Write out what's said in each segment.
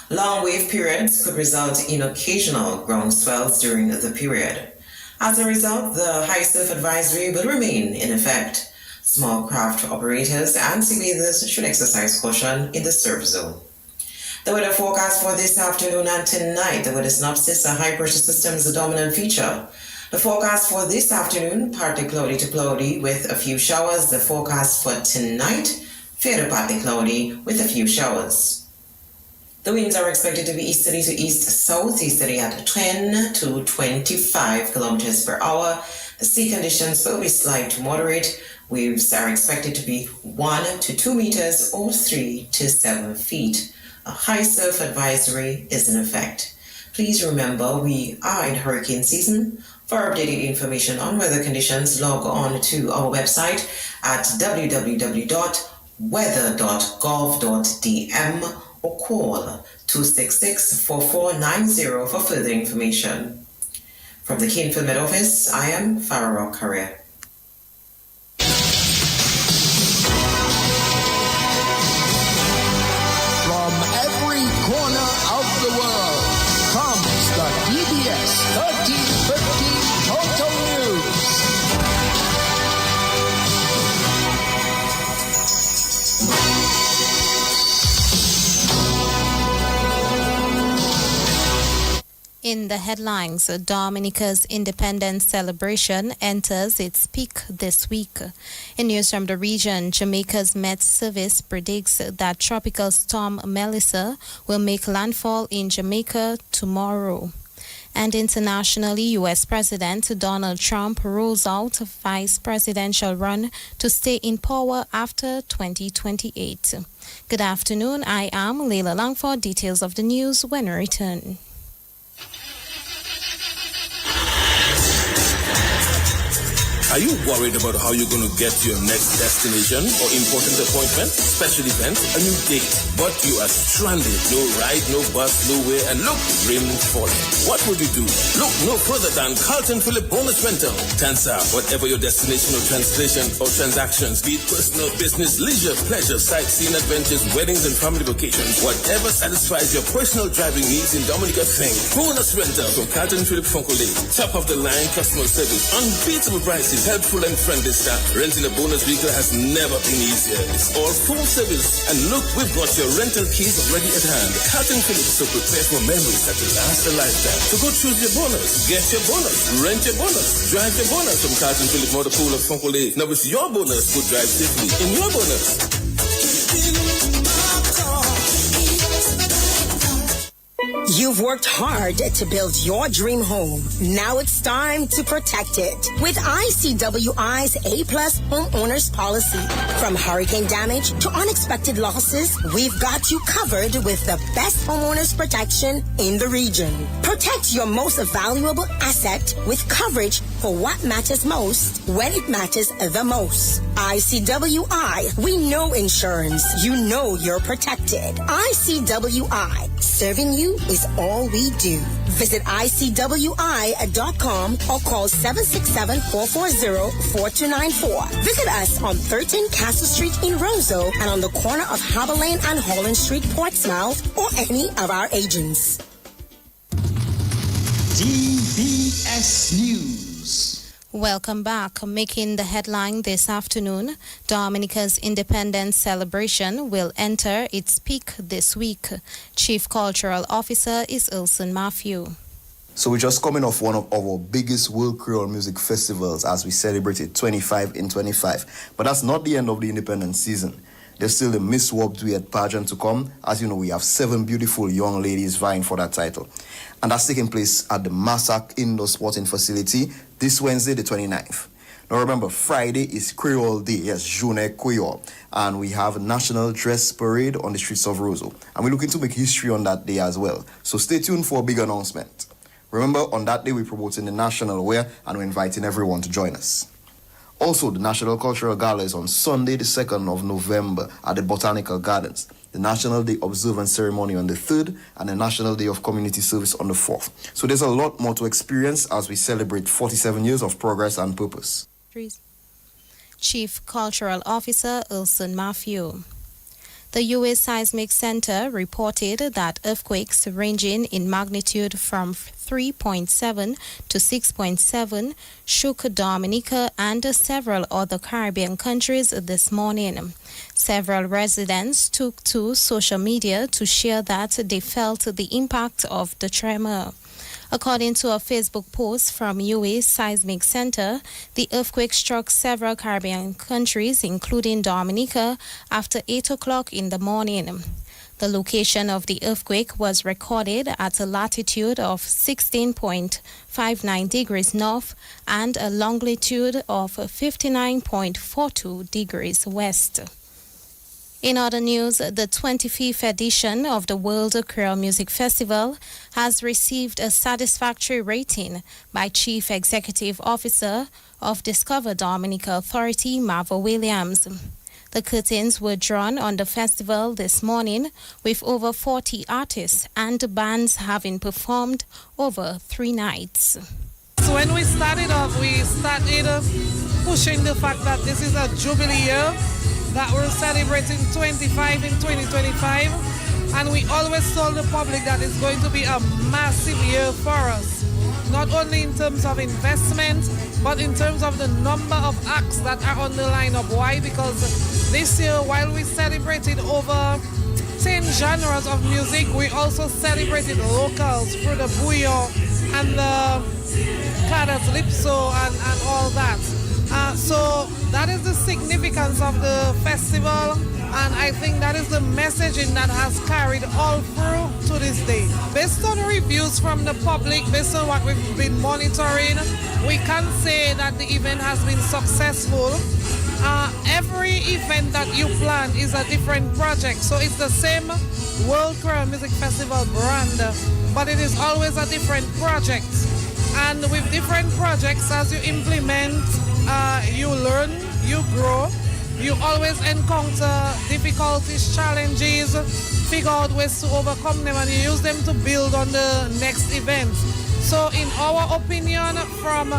Long wave periods could result in occasional ground swells during the period. As a result, the high surf advisory will remain in effect. Small craft operators and seabathers should exercise caution in the surf zone. The weather forecast for this afternoon and tonight. The weather synopsis: a high pressure system is the dominant feature. The forecast for this afternoon: partly cloudy to cloudy with a few showers. The forecast for tonight: fairly partly cloudy with a few showers. The winds are expected to be easterly to east-southeasterly at 10 to 25 kilometers per hour. The sea conditions will be slight to moderate. Waves are expected to be 1 to 2 meters or 3 to 7 feet. A high surf advisory is in effect. Please remember, we are in hurricane season. For updated information on weather conditions, log on to our website at www.weather.gov.dm or call 266-4490 for further information. From the Cane Med Office, I am Farah Career. From every corner of the world comes the DBS 1315 Total News. In the headlines, Dominica's Independence celebration enters its peak this week. In news from the region, Jamaica's Met Service predicts that Tropical Storm Melissa will make landfall in Jamaica tomorrow. And internationally, U.S. President Donald Trump rules out a vice presidential run to stay in power after 2028. Good afternoon, I am Leila Langford. Details of the news when we return. Are you worried about how you're going to get to your next destination or important appointment, special event, a new date, but you are stranded? No ride, no bus, nowhere, and look, rain falling. What would you do? Look no further than Carlton Phillip Bonus Rental. Tansa, whatever your destination or translation or transactions, be it personal, business, leisure, pleasure, sightseeing, adventures, weddings, and family vacations, whatever satisfies your personal driving needs in Dominica, think Bonus Rental from Carlton Phillip Fonkole. Top of the line customer service, unbeatable prices, helpful and friendly staff. Renting a bonus vehicle has never been easier. It's all full service. And look, we've got your rental keys already at hand. Carlton Phillip, so prepare for memories that will last a lifetime. So go choose your bonus, get your bonus, rent your bonus, drive your bonus from Carlton Phillip Motor Pool of Fonkole. Now it's your bonus. Go drive safely in your bonus. You've worked hard to build your dream home. Now it's time to protect it with ICWI's A-Plus Homeowners Policy. From hurricane damage to unexpected losses, we've got you covered with the best homeowners protection in the region. Protect your most valuable asset with coverage for what matters most when it matters the most. ICWI, we know insurance. You know you're protected. ICWI, serving you is all we do. Visit ICWI.com or call 767-440-4294. Visit us on 13 Castle Street in Roseau and on the corner of Harbour Lane and Holland Street, Portsmouth, or any of our agents. DBS News. Welcome back. Making the headline this afternoon, Dominica's Independence celebration will enter its peak this week. Chief Cultural Officer is Ilson Matthew. So we're just coming off one of our biggest World Creole Music Festivals as we celebrated 25 in 25. But that's not the end of the Independence season. There's still the Miss World Duet pageant to come. As you know, we have 7 beautiful young ladies vying for that title. And that's taking place at the Massac Indoor Sporting Facility this Wednesday, the 29th. Now remember, Friday is Creole Day, yes, Journée Creole. And we have a National Dress Parade on the streets of Roseau. And we're looking to make history on that day as well. So stay tuned for a big announcement. Remember, on that day, we're promoting the national wear and we're inviting everyone to join us. Also, the National Cultural Gala is on Sunday, the 2nd of November at the Botanical Gardens. The National Day Observance Ceremony on the 3rd and the National Day of Community Service on the 4th. So there's a lot more to experience as we celebrate 47 years of progress and purpose. Chief Cultural Officer Ilson Matthew. The U.S. Seismic Center reported that earthquakes ranging in magnitude from 3.7 to 6.7 shook Dominica and several other Caribbean countries this morning. Several residents took to social media to share that they felt the impact of the tremor. According to a Facebook post from U.S. Seismic Center, the earthquake struck several Caribbean countries, including Dominica, after 8 o'clock in the morning. The location of the earthquake was recorded at a latitude of 16.59 degrees north and a longitude of 59.42 degrees west. In other news, the 25th edition of the World Creole Music Festival has received a satisfactory rating by Chief Executive Officer of Discover Dominica Authority, Marva Williams. The curtains were drawn on the festival this morning with over 40 artists and bands having performed over 3 nights. So when we started off, we started pushing the fact that this is a jubilee year, that we're celebrating 25 in 2025, and we always told the public that it's going to be a massive year for us, not only in terms of investment, but in terms of the number of acts that are on the lineup. Why? Because this year, while we celebrated over 10 genres of music, we also celebrated locals through the bouillon and the calypso and all that. So that is the significance of the festival, and I think that is the messaging that has carried all through to this day. Based on reviews from the public, based on what we've been monitoring, we can say that the event has been successful. Every event that you plan is a different project, so it's the same World Creole Music Festival brand, but it is always a different project. And with different projects, as you implement, you learn, you grow, you always encounter difficulties, challenges, figure out ways to overcome them, and you use them to build on the next event. So in our opinion, from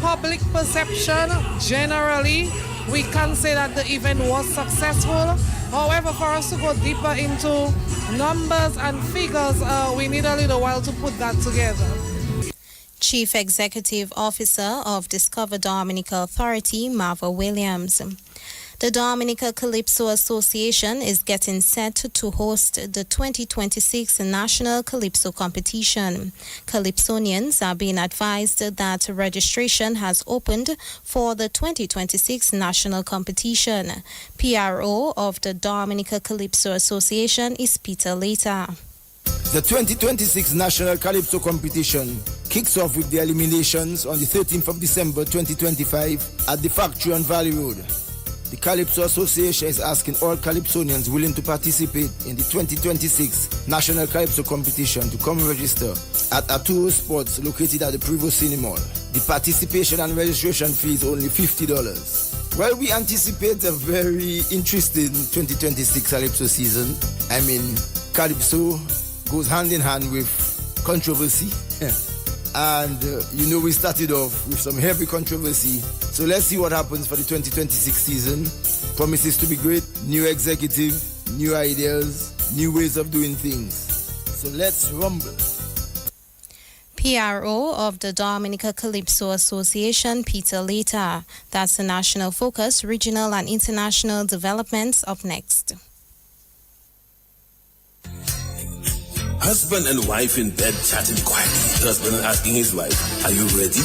public perception, generally, we can say that the event was successful. However, for us to go deeper into numbers and figures, we need a little while to put that together. Chief Executive Officer of Discover Dominica Authority, Marva Williams. The Dominica Calypso Association is getting set to host the 2026 National Calypso Competition. Calypsonians are being advised that registration has opened for the 2026 National Competition. PRO of the Dominica Calypso Association is Peter Later. The 2026 National Calypso Competition kicks off with the eliminations on the 13th of December 2025 at the factory on Valley Road. The Calypso Association is asking all Calypsonians willing to participate in the 2026 National Calypso Competition to come register at Arturo Sports located at the Prevo Cinema. The participation and registration fee is only $50. Well, we anticipate a very interesting 2026 Calypso season. I mean, Calypso goes hand in hand with controversy. And we started off with some heavy controversy. So let's see what happens for the 2026 season. Promises to be great. New executive, new ideas, new ways of doing things. So let's rumble. PRO of the Dominica Calypso Association, Peter Later. That's the national focus, regional and international developments up next. Husband and wife in bed chatting quietly. Husband asking his wife, "Are you ready?"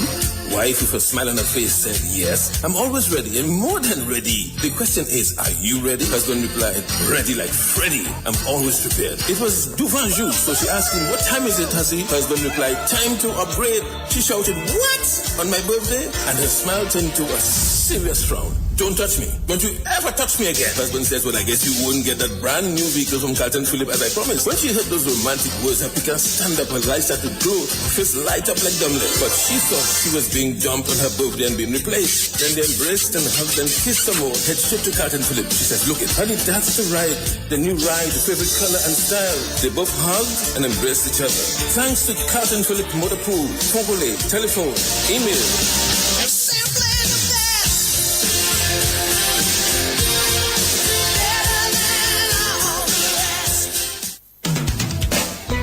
Wife with a smile on her face said, "Yes, I'm always ready and more than ready." The question is, are you ready? Husband replied, "Ready like Freddy. I'm always prepared." It was Duvanjou, so she asked him, "What time is it, hussy?" Husband replied, "Time to upgrade." She shouted, "What? On my birthday?" And her smile turned to a serious frown. "Don't touch me. Don't you ever touch me again." Husband says, "Well, I guess you won't get that brand new vehicle from Carlton Phillip as I promised." When she heard those romantic words, her picker stand up, her eyes started to glow, her face light up like dumbling. But she thought she was being dumped on her birthday and being replaced. Then they embraced and hugged and kissed some more. Head straight to Carlton Phillip. She says, "Look it, honey, that's the ride. The new ride, the favorite color and style." They both hugged and embraced each other. Thanks to Carlton Phillip Motor Pool, Fogole, telephone, email.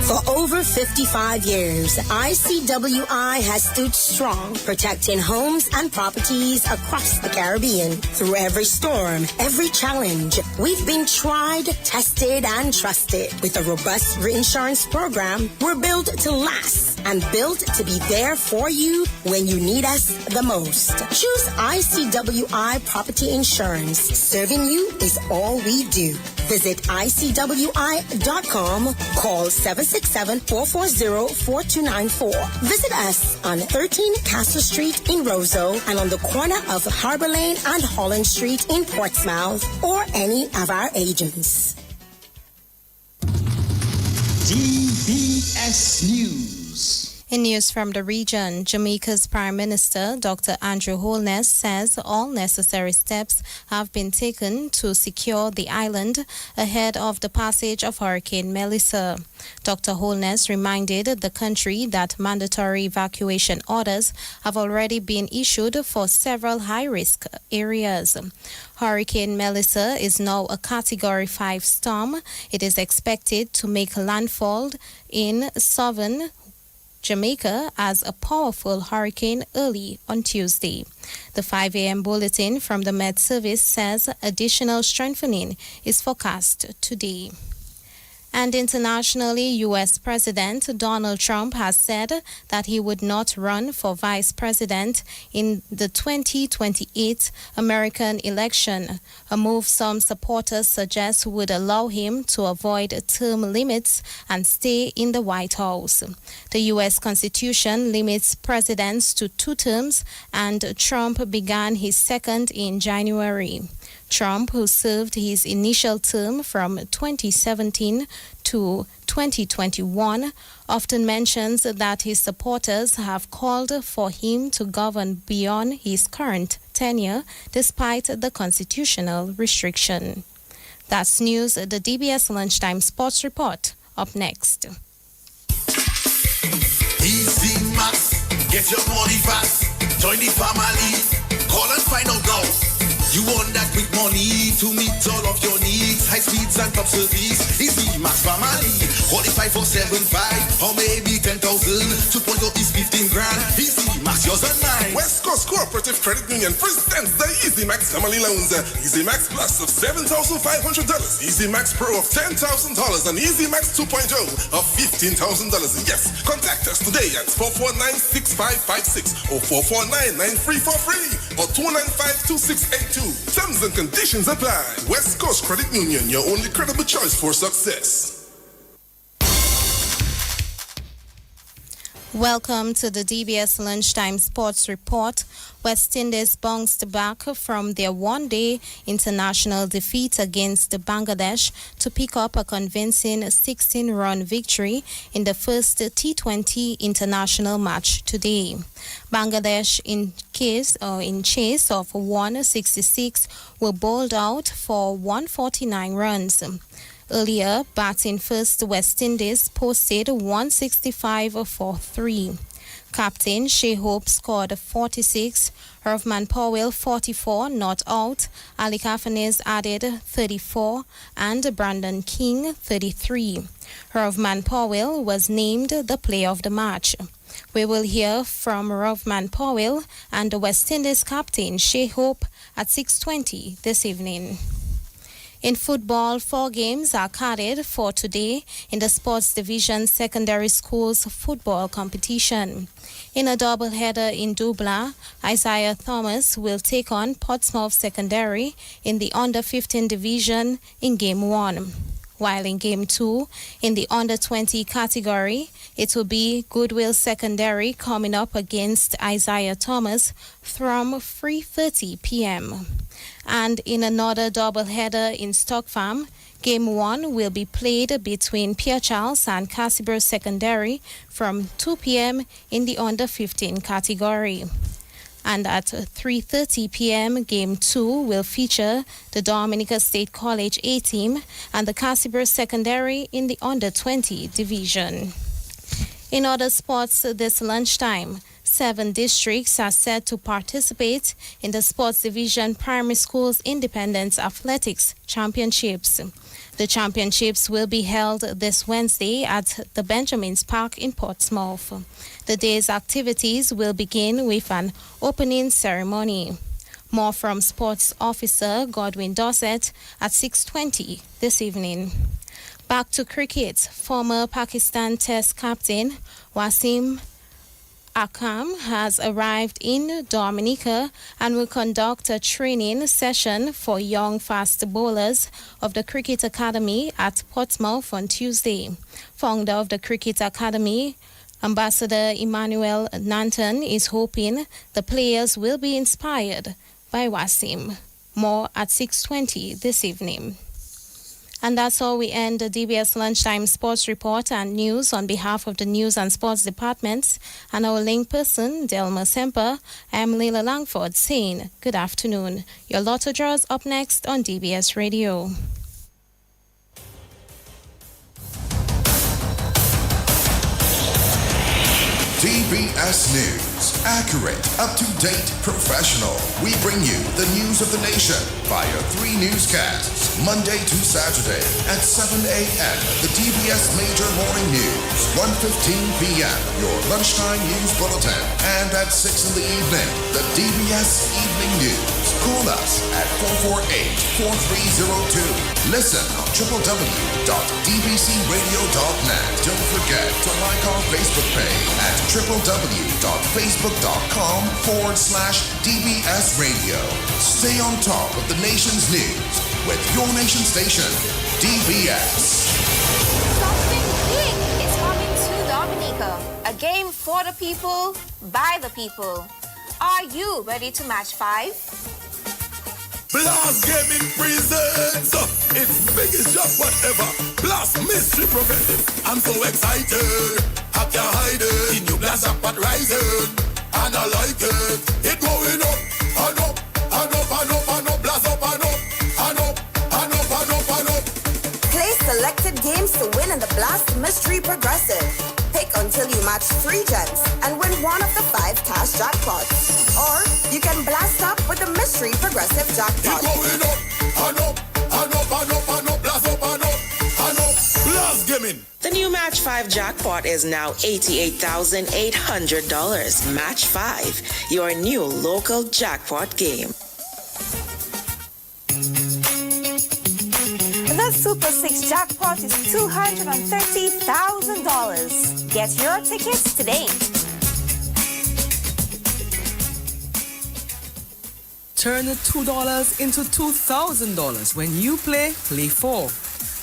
For over 55 years, ICWI has stood strong, protecting homes and properties across the Caribbean. Through every storm, every challenge, we've been tried, tested, and trusted. With a robust reinsurance program, we're built to last and built to be there for you when you need us the most. Choose ICWI Property Insurance. Serving you is all we do. Visit ICWI.com. Call 767-440-4294. Visit us on 13 Castle Street in Roseau and on the corner of Harbor Lane and Holland Street in Portsmouth, or any of our agents. DBS News. In news from the region, Jamaica's Prime Minister, Dr. Andrew Holness, says all necessary steps have been taken to secure the island ahead of the passage of Hurricane Melissa. Dr. Holness reminded the country that mandatory evacuation orders have already been issued for several high-risk areas. Hurricane Melissa is now a Category 5 storm. It is expected to make landfall in southern Jamaica as a powerful hurricane early on Tuesday. The 5 a.m. bulletin from the Met Service says additional strengthening is forecast today. And internationally, U.S. President Donald Trump has said that he would not run for vice president in the 2028 American election, a move some supporters suggest would allow him to avoid term limits and stay in the White House. The U.S. Constitution limits presidents to 2 terms, and Trump began his second in January. Trump, who served his initial term from 2017 to 2021, often mentions that his supporters have called for him to govern beyond his current tenure despite the constitutional restriction. That's news, the DBS Lunchtime Sports Report. Up next. Easy Max, get your money fast. Join the family. Call and find out now. You want that quick money to meet all of your needs. High speeds and top service. Easy Max Family. Qualify for 7.5 or maybe 10,000. 2.0 is 15 grand. Easy Max, yours and mine. West Coast Cooperative Credit Union presents the Easy Max Family Loans. Easy Max Plus of $7,500. Easy Max Pro of $10,000 and Easy Max 2.0 of $15,000. Yes, contact us today at 449-6556 or 449-9343 or 295-2682. Terms and conditions apply. West Coast Credit Union, your only credible choice for success. Welcome to the DBS Lunchtime Sports Report. West Indies bounced back from their one-day international defeat against Bangladesh to pick up a convincing 16-run victory in the first T20 international match today. Bangladesh, in chase of 166, were bowled out for 149 runs. Earlier, batting first, West Indies posted 165 for 3. Captain Shea Hope scored 46, Irfan Powell 44, not out, Ali Kafanez added 34, and Brandon King 33. Irfan Powell was named the player of the match. We will hear from Irfan Powell and the West Indies captain Shea Hope at 6:20 this evening. In football, 4 games are carded for today in the Sports Division Secondary Schools football competition. In a doubleheader in Dubla, Isaiah Thomas will take on Portsmouth Secondary in the Under-15 division in Game 1. While in Game 2, in the Under-20 category, it will be Goodwill Secondary coming up against Isaiah Thomas from 3:30 p.m. And in another doubleheader in Stock Farm, Game 1 will be played between Pierre Charles and Cassiber Secondary from 2 p.m. in the Under-15 category. And at 3:30 p.m., Game 2 will feature the Dominica State College A team and the Cassiber Secondary in the Under-20 division. In other sports this lunchtime, 7 districts are set to participate in the Sports Division Primary Schools Independent Athletics Championships. The championships will be held this Wednesday at the Benjamins Park in Portsmouth. The day's activities will begin with an opening ceremony. More from Sports Officer Godwin Dorset at 6:20 this evening. Back to cricket. Former Pakistan Test captain Wasim Akram has arrived in Dominica and will conduct a training session for young fast bowlers of the Cricket Academy at Portsmouth on Tuesday. Founder of the Cricket Academy, Ambassador Emmanuel Nanton, is hoping the players will be inspired by Wasim. More at 6:20 this evening. And that's how we end the DBS Lunchtime Sports Report and News. On behalf of the News and Sports Departments and our link person, Delma Semper, I'm Leila Langford saying good afternoon. Your lotto draws up next on DBS Radio. DBS News. Accurate, up-to-date, professional. We bring you the news of the nation via 3 newscasts, Monday to Saturday at 7 a.m. The DBS Major Morning News, 1:15 p.m. Your lunchtime news bulletin, and at 6 in the evening, the DBS Evening News. Call us at 448-4302. Listen on www.dbcradio.net. Don't forget to like our Facebook page at www.facebook.com/DBS Radio. Stay on top of the nation's news with your nation station, DBS. Something big is coming to Dominica. A game for the people, by the people. Are you ready to match 5? Blast Gaming presents its biggest jackpot ever. Blast Mystery Preventive. I'm so excited. I can't hide it. In your blast jackpot rising. And I like it. It going up and up and up and up and up. Blast up and up and up and up and up and up. Play selected games to win in the Blast Mystery Progressive. Pick until you match 3 gems and win one of the 5 cash jackpots. Or you can blast up with the Mystery Progressive jackpot. It's going up and up and up and up and up. Blast up and up and up. Blast Gaming. The new Match 5 jackpot is now $88,800. Match 5, your new local jackpot game. The Super 6 jackpot is $230,000. Get your tickets today. Turn $2 into $2,000 when you play 4.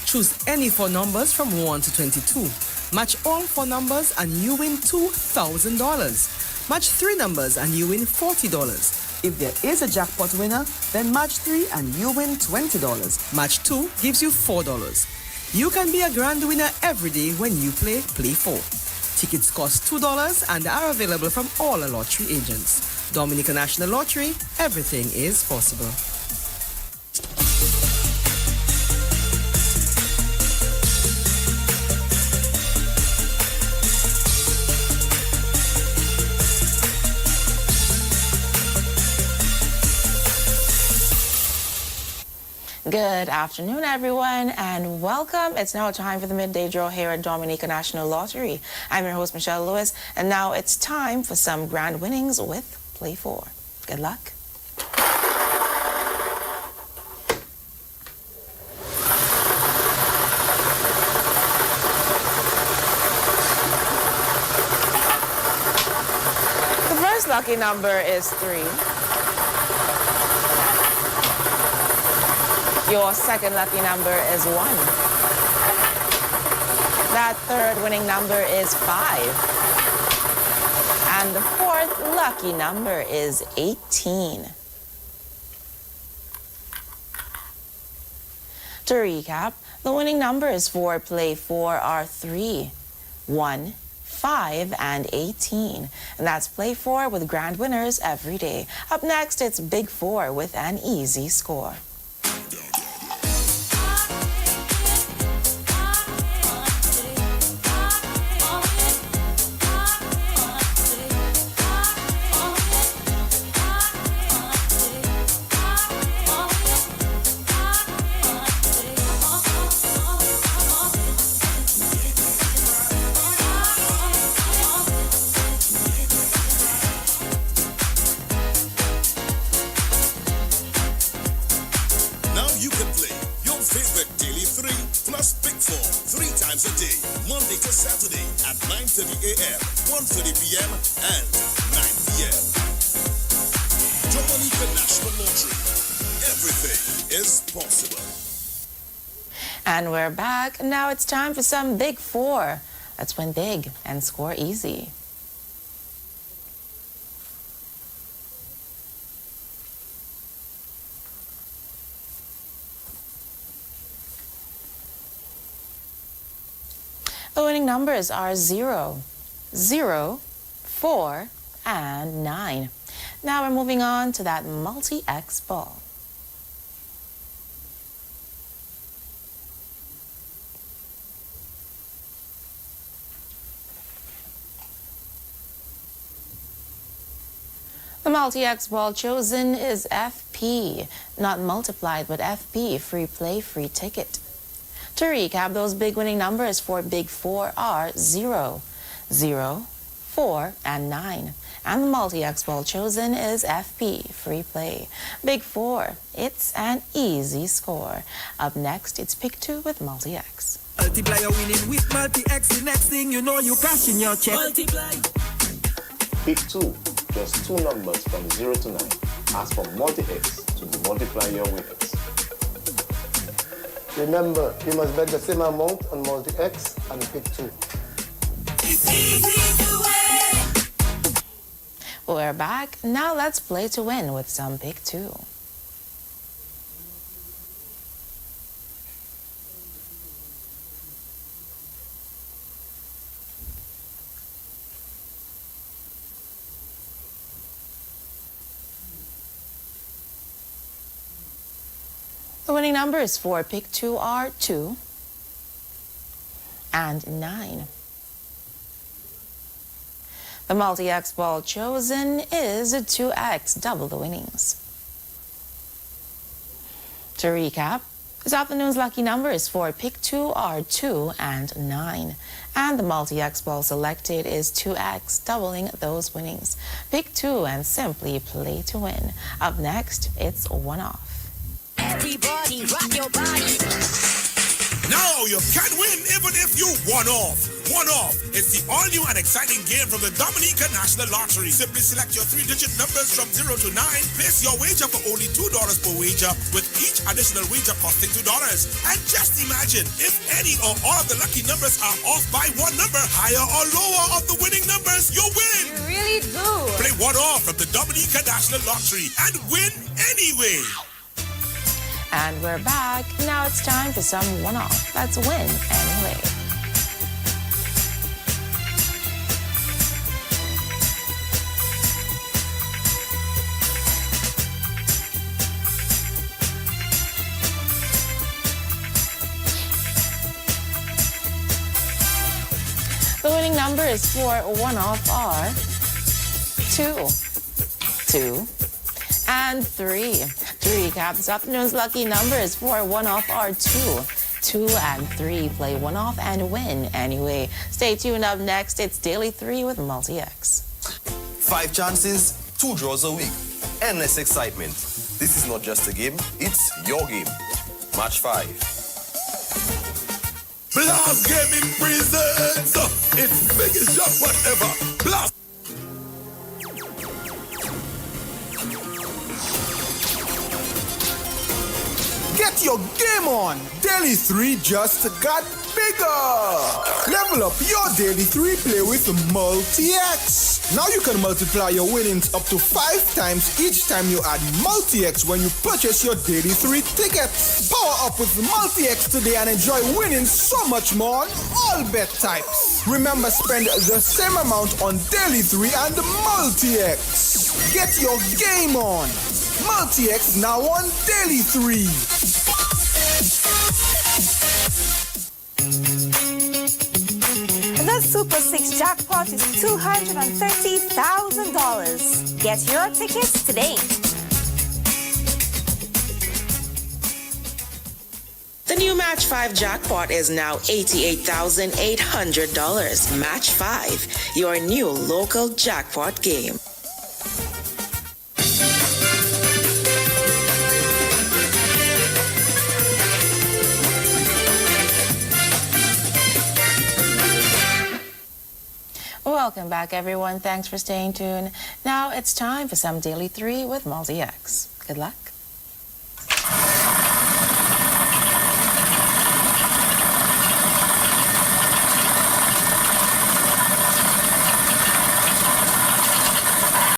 Choose any 4 numbers from 1 to 22. Match all 4 numbers and you win $2,000. Match 3 numbers and you win $40. If there is a jackpot winner, then match 3 and you win $20. Match 2 gives you $4. You can be a grand winner every day when you play 4. Tickets cost $2 and are available from all lottery agents. Dominica National Lottery, everything is possible. Good afternoon, everyone, and welcome. It's now time for the midday draw here at Dominica National Lottery. I'm your host, Michelle Lewis, and now it's time for some grand winnings with Play 4. Good luck. The first lucky number is 3. Your second lucky number is 1. That third winning number is 5. And the fourth lucky number is 18. To recap, the winning numbers for Play 4 are 3, 1, 5, and 18. And that's Play 4 with grand winners every day. Up next, it's Big 4 with an easy score. play Monday to Saturday at 9:30 a.m., 1:30 p.m., and 9 p.m. Dominica National Lottery. Everything is possible. And we're back. Now it's time for some Big Four. Let's win big and score easy. The winning numbers are 0, 0, 4, and 9. Now we're moving on to that multi-X ball. The multi-X ball chosen is FP, not multiplied, but FP, free play, free ticket. To recap, those big winning numbers for Big Four are 0, 0, 4, and 9. And the multi-X ball chosen is FP, free play. Big Four, it's an easy score. Up next, it's Pick 2 with multi-X. Multiplier winning with multi-X, the next thing you know, you cash in your check. Multiply. Pick 2, just 2 numbers from 0 to 9. Ask for multi-X to multiply your winnings. Remember, you must bet the same amount on multi-X and Pick 2. It's easy to win. We're back. Now let's play to win with some Pick 2. The winning numbers for Pick 2 are 2 and 9. The multi-X ball chosen is 2X, double the winnings. To recap, this afternoon's lucky numbers for Pick 2 are 2 and 9. And the multi-X ball selected is 2X, doubling those winnings. Pick 2 and simply play to win. Up next, it's One Off. Everybody rock your body. Now you can win even if you one off. One Off is the all-new and exciting game from the Dominica National Lottery. Simply select your 3-digit numbers from 0 to 9. Place your wager for only $2 per wager, with each additional wager costing $2. And just imagine, if any or all of the lucky numbers are off by one number, higher or lower of the winning numbers, you win. You really do. Play One Off from the Dominica National Lottery and win anyway. And we're back. Now it's time for some one-off. Let's win anyway. The winning numbers for one-off are 2, 2, and 3. To recap, this afternoon's lucky numbers for one-off are 2, 2, and 3. Play one-off and win anyway. Stay tuned. Up next, it's Daily 3 with Multi-X. 5 chances, 2 draws a week. Endless excitement. This is not just a game, it's your game. Match 5. Blast Gaming presents its biggest jackpot ever. Blast. Get your game on! Daily 3 just got bigger! Level up your Daily 3 play with Multi-X. Now you can multiply your winnings up to 5 times each time you add Multi-X when you purchase your Daily 3 tickets. Power up with Multi-X today and enjoy winning so much more on all bet types. Remember, spend the same amount on Daily 3 and Multi-X. Get your game on! Multi-X now on Daily 3. The Super 6 jackpot is $230,000. Get your tickets today. The new Match 5 jackpot is now $88,800. Match 5, your new local jackpot game. Welcome back, everyone. Thanks for staying tuned. Now it's time for some Daily 3 with Multi-X. Good luck.